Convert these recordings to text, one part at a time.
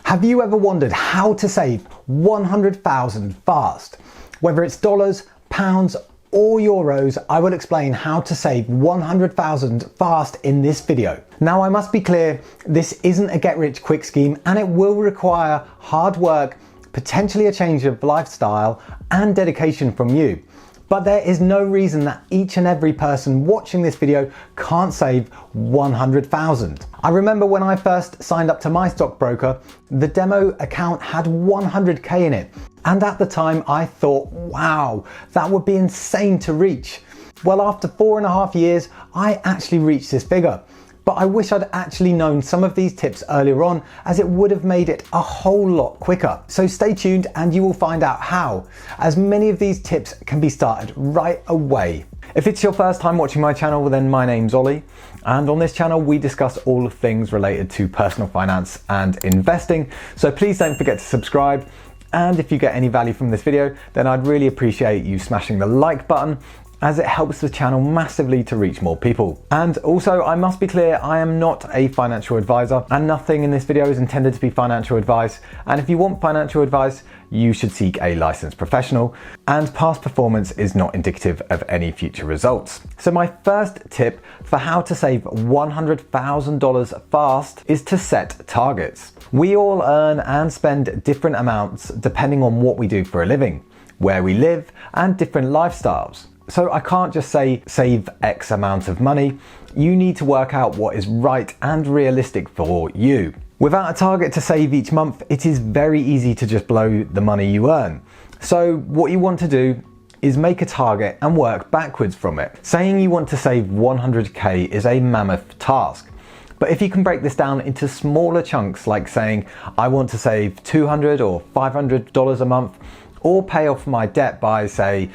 Have you ever wondered how to save 100,000 fast? Whether it's dollars, pounds, or euros, I will explain how to save 100,000 fast in this video. Now, I must be clear, this isn't a get-rich-quick scheme and it will require hard work, potentially a change of lifestyle and dedication from you. But there is no reason that each and every person watching this video can't save 100,000. I remember when I first signed up to my stockbroker, the demo account had 100k in it. And at the time I thought, wow, that would be insane to reach. Well, after 4.5 years, I actually reached this figure. But I wish I'd actually known some of these tips earlier on, as it would have made it a whole lot quicker. So stay tuned and you will find out how, as many of these tips can be started right away. If it's your first time watching my channel, then my name's Ollie, and on this channel we discuss all things related to personal finance and investing. So please don't forget to subscribe, and if you get any value from this video, then I'd really appreciate you smashing the like button, as it helps the channel massively to reach more people. And also, I must be clear, I am not a financial advisor and nothing in this video is intended to be financial advice. And if you want financial advice, you should seek a licensed professional, and past performance is not indicative of any future results. So my first tip for how to save $100,000 fast is to set targets. We all earn and spend different amounts depending on what we do for a living, where we live, and different lifestyles. So I can't just say save X amount of money. You need to work out what is right and realistic for you. Without a target to save each month, it is very easy to just blow the money you earn. So what you want to do is make a target and work backwards from it. Saying you want to save 100k is a mammoth task. But if you can break this down into smaller chunks, like saying I want to save $200 or $500 a month, or pay off my debt by, say,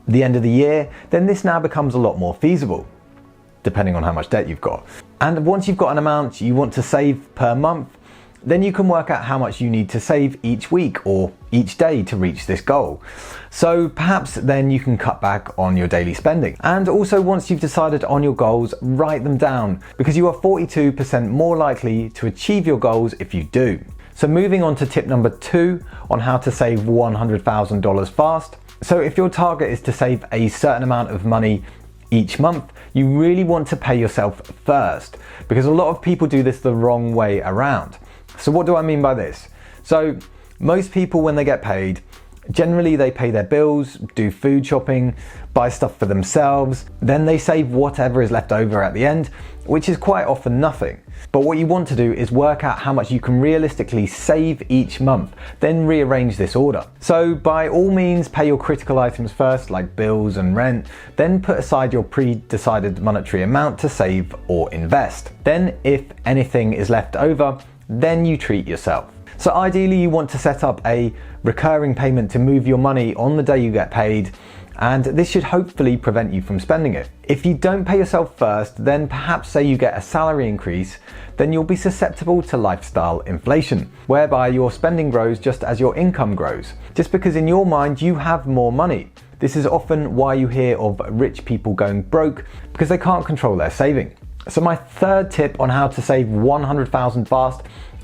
the end of the year, then this now becomes a lot more feasible, depending on how much debt you've got. And once you've got an amount you want to save per month, then you can work out how much you need to save each week or each day to reach this goal. So perhaps then you can cut back on your daily spending. And also, once you've decided on your goals, write them down, because you are 42% more likely to achieve your goals if you do. So moving on to tip number 2 on how to save $100,000 fast. So if your target is to save a certain amount of money each month, you really want to pay yourself first, because a lot of people do this the wrong way around. So what do I mean by this? So most people, when they get paid, generally they pay their bills, do food shopping, buy stuff for themselves, then they save whatever is left over at the end, which is quite often nothing. But what you want to do is work out how much you can realistically save each month, then rearrange this order. So by all means, pay your critical items first, like bills and rent, then put aside your pre-decided monetary amount to save or invest. Then if anything is left over, then you treat yourself. So ideally you want to set up a recurring payment to move your money on the day you get paid, and this should hopefully prevent you from spending it. If you don't pay yourself first, then perhaps say you get a salary increase, then you'll be susceptible to lifestyle inflation, whereby your spending grows just as your income grows, just because in your mind you have more money. This is often why you hear of rich people going broke, because they can't control their saving. So my third tip on how to save 100,000 fast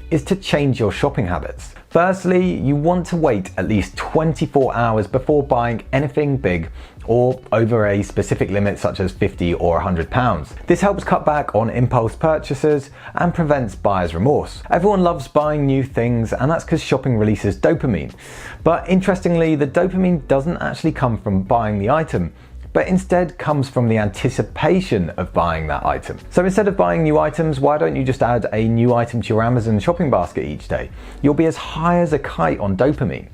is to change your shopping habits. Firstly, you want to wait at least 24 hours before buying anything big or over a specific limit such as 50 or 100 pounds. This helps cut back on impulse purchases and prevents buyer's remorse. Everyone loves buying new things, and that's because shopping releases dopamine. But interestingly, the dopamine doesn't actually come from buying the item, but instead comes from the anticipation of buying that item. So instead of buying new items, why don't you just add a new item to your Amazon shopping basket each day? You'll be as high as a kite on dopamine.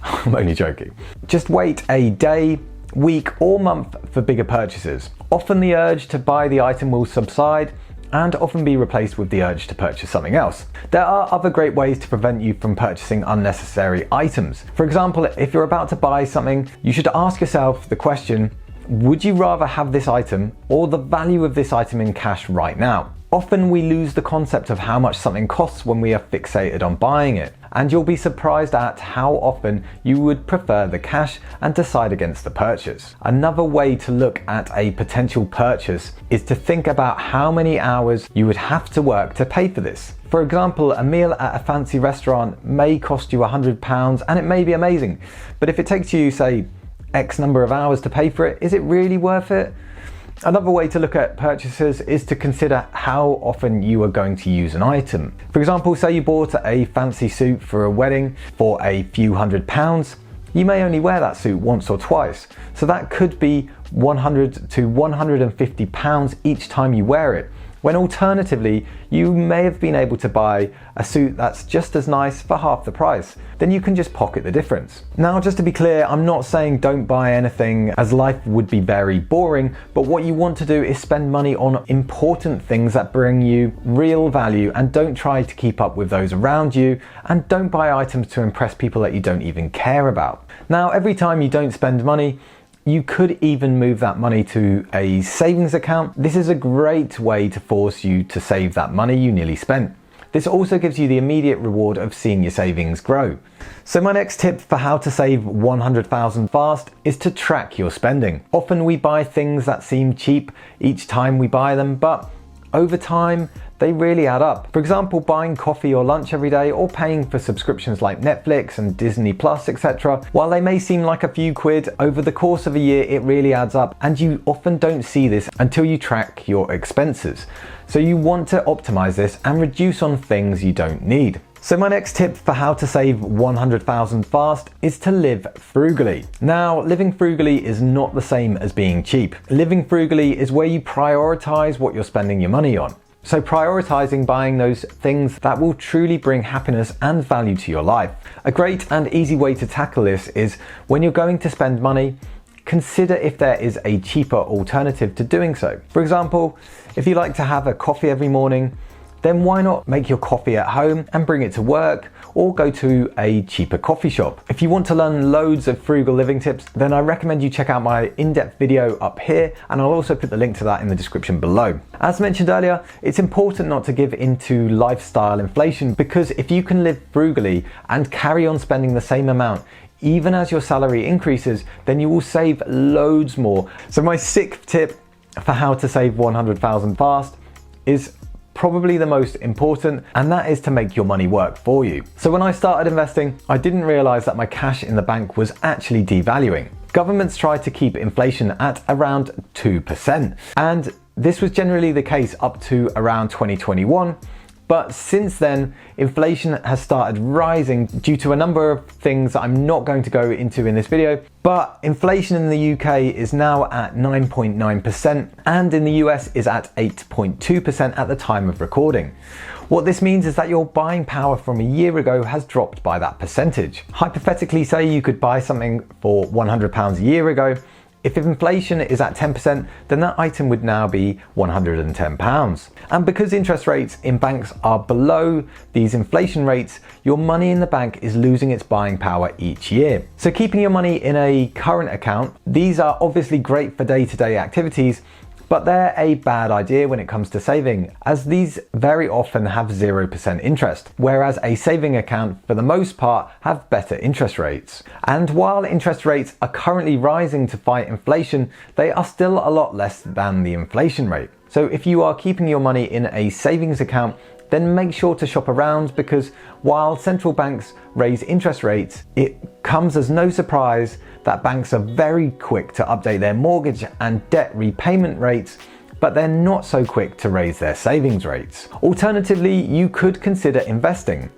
I'm only joking. Just wait a day, week, or month for bigger purchases. Often the urge to buy the item will subside and often be replaced with the urge to purchase something else. There are other great ways to prevent you from purchasing unnecessary items. For example, if you're about to buy something, you should ask yourself the question, would you rather have this item or the value of this item in cash right now? Often we lose the concept of how much something costs when we are fixated on buying it, and you'll be surprised at how often you would prefer the cash and decide against the purchase. Another way to look at a potential purchase is to think about how many hours you would have to work to pay for this. For example, a meal at a fancy restaurant may cost you £100 and it may be amazing, but if it takes you, say, X number of hours to pay for it, is it really worth it? Another way to look at purchases is to consider how often you are going to use an item. For example, say you bought a fancy suit for a wedding for a few £100. You may only wear that suit once or twice, so that could be £100 to £150 each time you wear it, when alternatively you may have been able to buy a suit that's just as nice for half the price. Then you can just pocket the difference. Now, just to be clear, I'm not saying don't buy anything, as life would be very boring, but what you want to do is spend money on important things that bring you real value, and don't try to keep up with those around you, and don't buy items to impress people that you don't even care about. Now, every time you don't spend money, you could even move that money to a savings account. This is a great way to force you to save that money you nearly spent. This also gives you the immediate reward of seeing your savings grow. So my next tip for how to save 100,000 fast is to track your spending. Often we buy things that seem cheap each time we buy them, but over time, they really add up. For example, buying coffee or lunch every day, or paying for subscriptions like Netflix and Disney Plus, etc. While they may seem like a few quid, over the course of a year, it really adds up, and you often don't see this until you track your expenses. So you want to optimize this and reduce on things you don't need. So my next tip for how to save 100,000 fast is to live frugally. Now, living frugally is not the same as being cheap. Living frugally is where you prioritize what you're spending your money on. So prioritizing buying those things that will truly bring happiness and value to your life. A great and easy way to tackle this is when you're going to spend money, consider if there is a cheaper alternative to doing so. For example, if you like to have a coffee every morning, then why not make your coffee at home and bring it to work, or go to a cheaper coffee shop? If you want to learn loads of frugal living tips, then I recommend you check out my in-depth video up here, and I'll also put the link to that in the description below. As mentioned earlier, it's important not to give into lifestyle inflation, because if you can live frugally and carry on spending the same amount, even as your salary increases, then you will save loads more. So my sixth tip for how to save 100,000 fast is probably the most important, and that is to make your money work for you. So when I started investing, I didn't realize that my cash in the bank was actually devaluing. Governments tried to keep inflation at around 2%, and this was generally the case up to around 2021. But since then, inflation has started rising due to a number of things that I'm not going to go into in this video. But inflation in the UK is now at 9.9%, and in the US is at 8.2% at the time of recording. What this means is that your buying power from a year ago has dropped by that percentage. Hypothetically, say you could buy something for £100 a year ago. If inflation is at 10%, then that item would now be £110. And because interest rates in banks are below these inflation rates, your money in the bank is losing its buying power each year. So keeping your money in a current account, these are obviously great for day-to-day activities, but they're a bad idea when it comes to saving, as these very often have 0% interest, whereas a saving account for the most part have better interest rates. And while interest rates are currently rising to fight inflation, they are still a lot less than the inflation rate. So if you are keeping your money in a savings account, then make sure to shop around, because while central banks raise interest rates, it comes as no surprise that banks are very quick to update their mortgage and debt repayment rates, but they're not so quick to raise their savings rates. Alternatively, you could consider investing.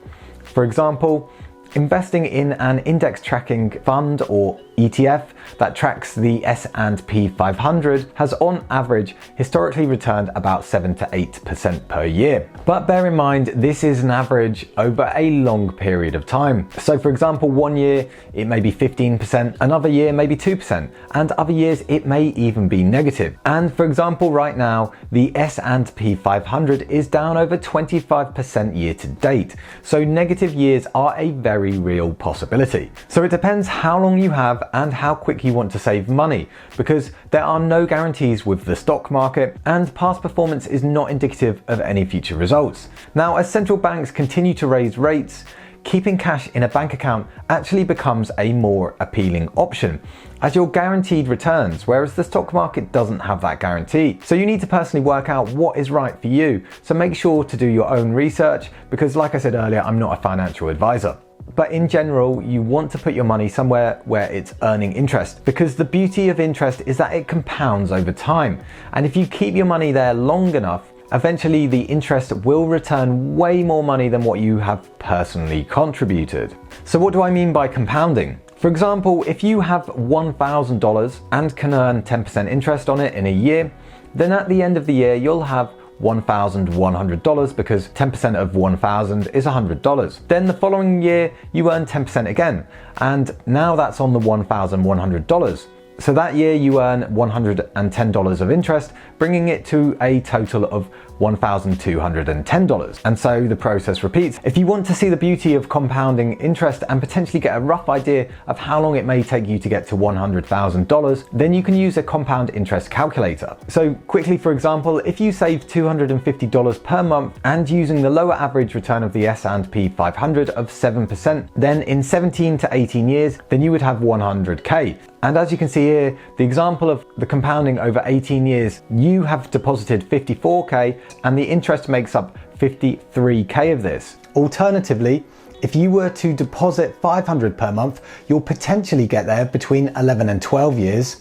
For example, investing in an index tracking fund or ETF that tracks the S&P 500 has on average historically returned about 7 to 8% per year. But bear in mind, this is an average over a long period of time. So for example, one year it may be 15%, another year maybe 2%, and other years it may even be negative. And for example, right now, the S&P 500 is down over 25% year to date. So negative years are a very real possibility. So it depends how long you have and how quickly quick you want to save money, because there are no guarantees with the stock market and past performance is not indicative of any future results. Now, as central banks continue to raise rates, keeping cash in a bank account actually becomes a more appealing option, as you're guaranteed returns, whereas the stock market doesn't have that guarantee. So you need to personally work out what is right for you. So make sure to do your own research, because like I said earlier, I'm not a financial advisor. But in general, you want to put your money somewhere where it's earning interest, because the beauty of interest is that it compounds over time. And if you keep your money there long enough, eventually the interest will return way more money than what you have personally contributed. So what do I mean by compounding? For example, if you have $1,000 and can earn 10% interest on it in a year, then at the end of the year you'll have $1,100, because 10% of 1,000 is $100. Then the following year you earn 10% again, and now that's on the $1,100. So that year you earn $110 of interest, bringing it to a total of $1,210. And so the process repeats. If you want to see the beauty of compounding interest and potentially get a rough idea of how long it may take you to get to $100,000, then you can use a compound interest calculator. So quickly, for example, if you save $250 per month and using the lower average return of the S&P 500 of 7%, then in 17 to 18 years, then you would have 100K. And as you can see here, the example of the compounding over 18 years, you have deposited 54K and the interest makes up 53K of this. Alternatively, if you were to deposit $500 per month, you'll potentially get there between 11 and 12 years.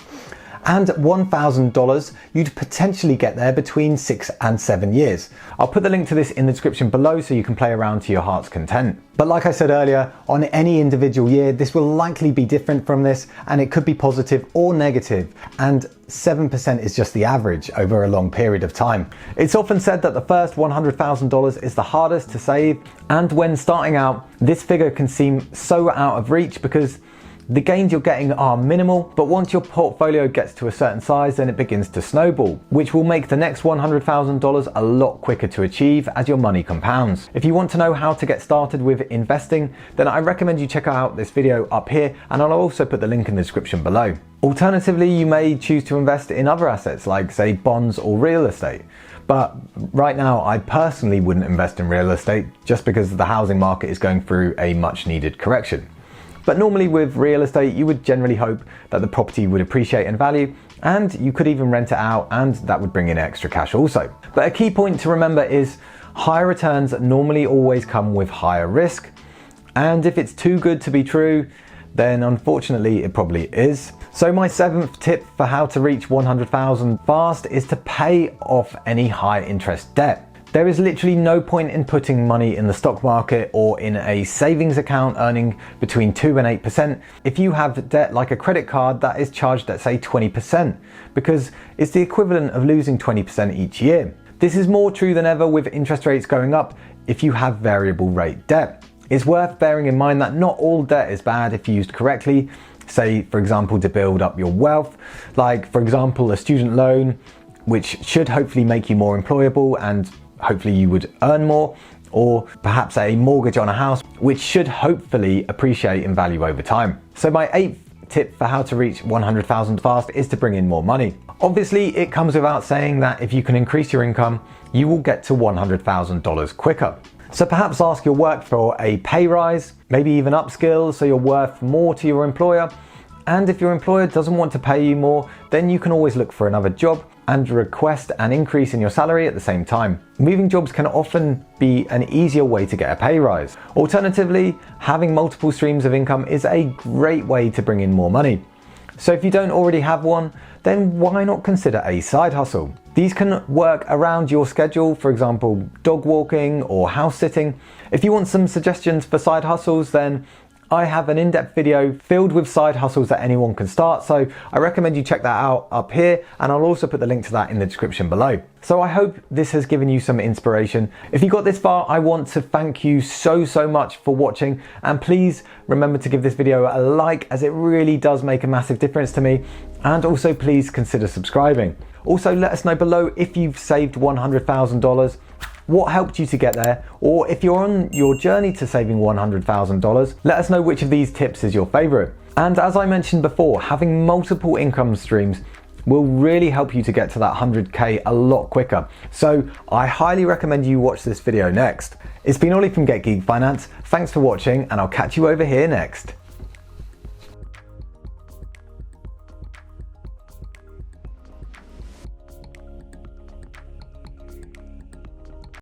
And $1,000, you'd potentially get there between 6 and 7 years. I'll put the link to this in the description below so you can play around to your heart's content. But like I said earlier, on any individual year, this will likely be different from this, and it could be positive or negative, and 7% is just the average over a long period of time. It's often said that the first $100,000 is the hardest to save, and when starting out, this figure can seem so out of reach because the gains you're getting are minimal, but once your portfolio gets to a certain size, then it begins to snowball, which will make the next $100,000 a lot quicker to achieve as your money compounds. If you want to know how to get started with investing, then I recommend you check out this video up here, and I'll also put the link in the description below. Alternatively, you may choose to invest in other assets like, say, bonds or real estate. But right now, I personally wouldn't invest in real estate just because the housing market is going through a much needed correction. But normally with real estate, you would generally hope that the property would appreciate in value, and you could even rent it out, and that would bring in extra cash also. But a key point to remember is higher returns normally always come with higher risk. And if it's too good to be true, then unfortunately it probably is. So my 7th tip for how to reach 100,000 fast is to pay off any high interest debt. There is literally no point in putting money in the stock market or in a savings account earning between 2 and 8% if you have debt like a credit card that is charged at, say, 20%, because it's the equivalent of losing 20% each year. This is more true than ever with interest rates going up if you have variable rate debt. It's worth bearing in mind that not all debt is bad if used correctly, say, for example, to build up your wealth, like, for example, a student loan, which should hopefully make you more employable and hopefully you would earn more, or perhaps a mortgage on a house, which should hopefully appreciate in value over time. So my 8th tip for how to reach 100,000 fast is to bring in more money. Obviously, it comes without saying that if you can increase your income, you will get to $100,000 quicker. So perhaps ask your work for a pay rise, maybe even upskill so you're worth more to your employer. And if your employer doesn't want to pay you more, then you can always look for another job and request an increase in your salary at the same time. Moving jobs can often be an easier way to get a pay rise. Alternatively, having multiple streams of income is a great way to bring in more money. So if you don't already have one, then why not consider a side hustle? These can work around your schedule, for example, dog walking or house sitting. If you want some suggestions for side hustles, then I have an in-depth video filled with side hustles that anyone can start, so I recommend you check that out up here, and I'll also put the link to that in the description below. So I hope this has given you some inspiration. If you got this far, I want to thank you so much for watching, and please remember to give this video a like, as it really does make a massive difference to me, and also please consider subscribing. Also, let us know below if you've saved $100,000, what helped you to get there, or if you're on your journey to saving $100,000, let us know which of these tips is your favorite. And as I mentioned before, having multiple income streams will really help you to get to that 100K a lot quicker. So I highly recommend you watch this video next. It's been Ollie from Get Geek Finance. Thanks for watching, and I'll catch you over here next.